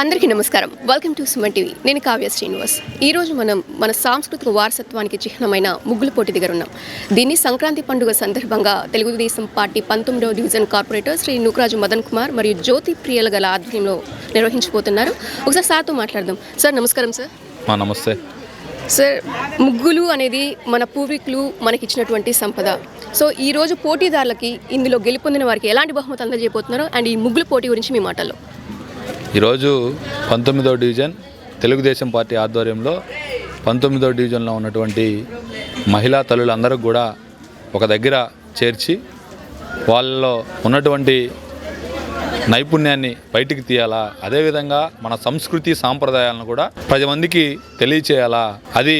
అందరికీ నమస్కారం. Welcome to Suman TV. నేను కావ్య శ్రీనివాస్. ఈరోజు మనం మన సాంస్కృతిక వారసత్వానికి చిహ్నమైన ముగ్గుల పోటీ దగ్గర ఉన్నాం. దీన్ని సంక్రాంతి పండుగ సందర్భంగా Telugu Desam party 19వ division corporator Shri Nookaraju Madan Kumar మరియు జ్యోతి ప్రియల గల ఆధ్వర్యంలో నిర్వహించబోతున్నారు. ఒకసారి సార్తో మాట్లాడదాం. సార్ నమస్కారం. సార్ నమస్తే సార్. ముగ్గులు అనేది మన పూర్వీకులు మనకిచ్చినటువంటి సంపద. సో ఈరోజు పోటీదారులకి ఇందులో గెలుపొందిన వారికి ఎలాంటి బహుమతి అందజేయబోతున్నారు అండ్ ఈ ముగ్గుల పోటీ గురించి మీ మాటల్లో. ఈరోజు 19వ డివిజన్ తెలుగుదేశం పార్టీ ఆధ్వర్యంలో 19వ డివిజన్లో ఉన్నటువంటి మహిళా తల్లులందరూ కూడా ఒక దగ్గర చేర్చి వాళ్ళలో ఉన్నటువంటి నైపుణ్యాన్ని బయటికి తీయాలా, అదేవిధంగా మన సంస్కృతి సాంప్రదాయాలను కూడా 10 మందికి తెలియచేయాలా. అది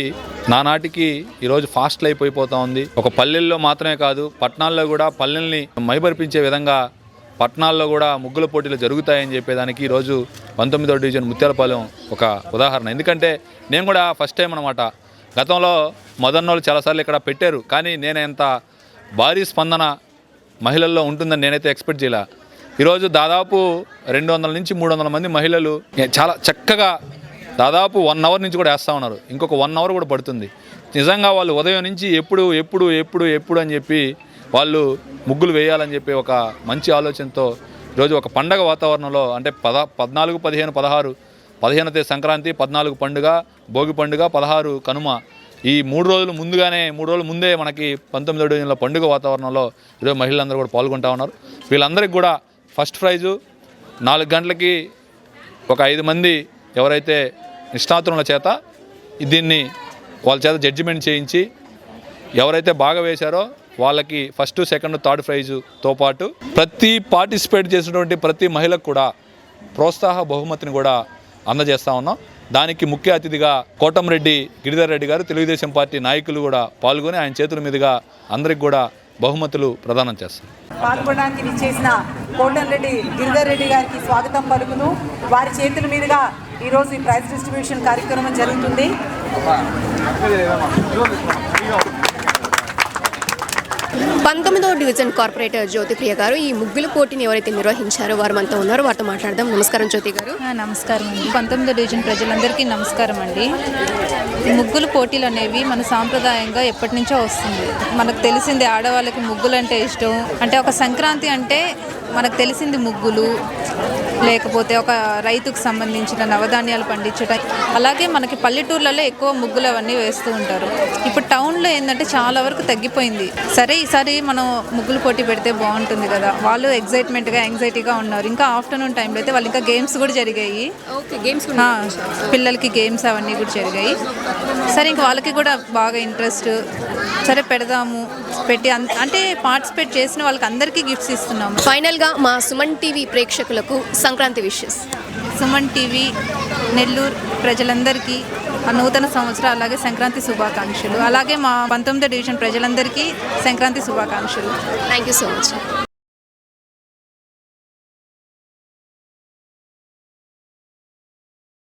నానాటికి ఈరోజు ఫాస్ట్ లైఫ్ అయిపోతూ ఉంది. ఒక పల్లెల్లో మాత్రమే కాదు, పట్టణాల్లో కూడా పల్లెల్ని మైమరిపించే విధంగా పట్టణాల్లో కూడా ముగ్గుల పోటీలు జరుగుతాయని చెప్పేదానికి ఈరోజు 19వ డివిజన్ ముత్యాలపాలెం ఒక ఉదాహరణ. ఎందుకంటే నేను కూడా ఫస్ట్ టైం అనమాట. గతంలో మదన్నోళ్ళు చాలాసార్లు ఇక్కడ పెట్టారు, కానీ నేను ఎంత భారీ స్పందన మహిళల్లో ఉంటుందని నేనైతే ఎక్స్పెక్ట్ చేయలే. ఈరోజు దాదాపు 200 నుంచి 300 మంది మహిళలు చాలా చక్కగా దాదాపు 1 అవర్ నుంచి కూడా వేస్తూ ఉన్నారు. ఇంకొక 1 అవర్ కూడా పడుతుంది. నిజంగా వాళ్ళు ఉదయం నుంచి ఎప్పుడు అని చెప్పి వాళ్ళు ముగ్గులు వేయాలని చెప్పి ఒక మంచి ఆలోచనతో ఈరోజు ఒక పండగ వాతావరణంలో, అంటే 14, 15, 16, 15వ తేదీ సంక్రాంతి, 14 పండుగ, భోగి పండుగ, 16 కనుమ, ఈ 3 రోజులు ముందే మనకి 19వ డివిజన్లో పండుగ వాతావరణంలో ఈరోజు మహిళలందరూ కూడా పాల్గొంటూ ఉన్నారు. వీళ్ళందరికీ కూడా ఫస్ట్ ప్రైజు 4 గంటలకి ఒక 5 మంది ఎవరైతే నిష్ణాతుల చేత దీన్ని వాళ్ళ చేత జడ్జిమెంట్ చేయించి ఎవరైతే బాగా వేశారో వాళ్ళకి ఫస్ట్, సెకండ్, థర్డ్ ప్రైజుతో పాటు ప్రతి పార్టిసిపేట్ చేసినటువంటి ప్రతి మహిళకు కూడా ప్రోత్సాహ బహుమతిని కూడా అందజేస్తూ ఉన్నాం. దానికి ముఖ్య అతిథిగా కోటంరెడ్డి గిరిధర్ రెడ్డి గారు, తెలుగుదేశం పార్టీ నాయకులు కూడా పాల్గొని ఆయన చేతుల మీదుగా అందరికి కూడా బహుమతులు ప్రదానం చేస్తారు. పాల్గొనడానికి విచ్చేసిన కోటంరెడ్డి గిరిధర్ రెడ్డి గారికి స్వాగతం పలుకుతూ వారి చేతుల మీదుగా ఈరోజు ఈ ప్రైజ్ డిస్ట్రిబ్యూషన్ కార్యక్రమం జరుగుతుంది. 19వ డివిజన్ కార్పొరేటర్ జ్యోతి ప్రియ గారు ఈ ముగ్గుల పోటీని ఎవరైతే నిర్వహించారో వారు మనతో ఉన్నారు, వారితో మాట్లాడదాం. నమస్కారం జ్యోతి గారు. నమస్కారం అండి. 19వ డివిజన్ ప్రజలందరికీ నమస్కారం అండి. ముగ్గులు పోటీలు అనేవి మన సాంప్రదాయంగా ఎప్పటి నుంచో వస్తుంది. మనకు తెలిసింది ఆడవాళ్ళకి ముగ్గులు అంటే ఇష్టం. అంటే ఒక సంక్రాంతి అంటే మనకు తెలిసింది ముగ్గులు, లేకపోతే ఒక రైతుకు సంబంధించిన నవధాన్యాలు పండించడం. అలాగే మనకి పల్లెటూర్లలో ఎక్కువ ముగ్గులు అవన్నీ వేస్తూ ఉంటారు. ఇప్పుడు టౌన్లో ఏంటంటే చాలా వరకు తగ్గిపోయింది. సరే ఈసారి మనం ముగ్గులు పోటీ పెడితే బాగుంటుంది కదా, వాళ్ళు యాంగ్జైటీగా ఉన్నారు. ఇంకా ఆఫ్టర్నూన్ టైంలో అయితే వాళ్ళు ఇంకా గేమ్స్ కూడా జరిగాయి, పిల్లలకి గేమ్స్ అవన్నీ కూడా జరిగాయి. సరే ఇంక వాళ్ళకి కూడా బాగా ఇంట్రెస్ట్, సరే పెడదాము పెట్టి అంటే పార్టిసిపేట్ చేసిన వాళ్ళకి అందరికీ గిఫ్ట్స్ ఇస్తున్నాము. ఫైనల్గా మా సుమన్ టీవీ ప్రేక్షకులకు సంక్రాంతి విషెస్. సుమన్ టీవీ నెల్లూరు ప్రజలందరికీ నూతన సంవత్సరం అలాగే సంక్రాంతి శుభాకాంక్షలు. అలాగే మా 19వ డివిజన్ ప్రజలందరికీ సంక్రాంతి శుభాకాంక్షలు. Thank you so much.